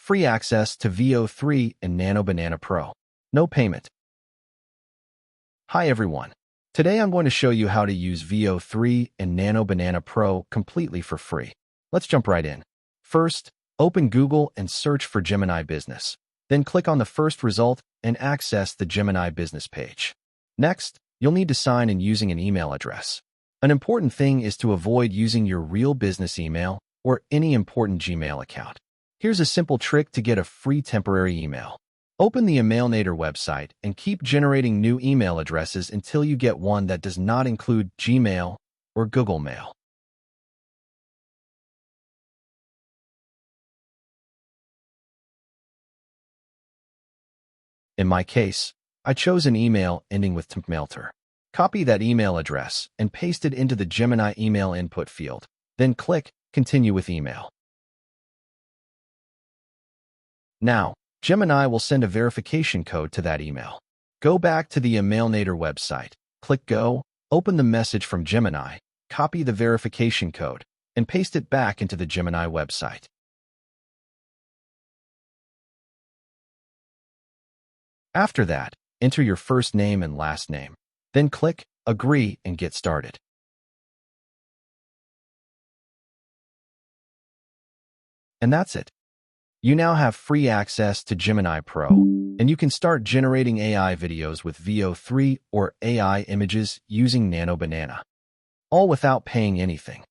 free access to VO3 and Nano Banana Pro. No payment. Hi everyone. Today I'm going to show you how to use VO3 and Nano Banana Pro completely for free. Let's jump right in. First, open Google and search for Gemini Business. Then click on the first result and access the Gemini Business page. Next, you'll need to sign in using an email address. An important thing is to avoid using your real business email or any important Gmail account. Here's a simple trick to get a free temporary email. Open the Emailnator website and keep generating new email addresses until you get one that does not include Gmail or Google Mail. In my case, I chose an email ending with @tmpmelter. Copy that email address and paste it into the Gemini email input field. Then click Continue with Email. Now, Gemini will send a verification code to that email. Go back to the Emailnator website, click Go, open the message from Gemini, copy the verification code, and paste it back into the Gemini website. After that, enter your first name and last name. Then click Agree and get started. And that's it. You now have free access to Gemini Pro, and you can start generating AI videos with VO3 or AI images using Nano Banana, all without paying anything.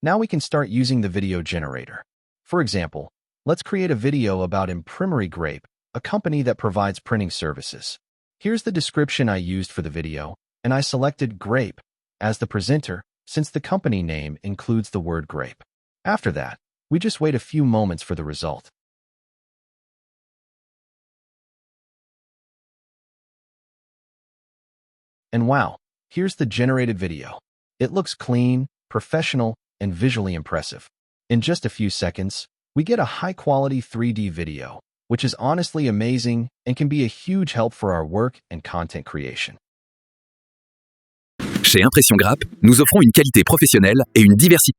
Now we can start using the video generator. For example, let's create a video about Imprimerie Grape, a company that provides printing services. Here's the description I used for the video, and I selected Grape as the presenter since the company name includes the word grape. After that, we just wait a few moments for the result. And wow, here's the generated video. It looks clean, professional, and visually impressive. In just a few seconds, we get a high-quality 3D video, which is honestly amazing and can be a huge help for our work and content creation. Chez Impression Grappe, nous offrons une qualité professionnelle et une diversité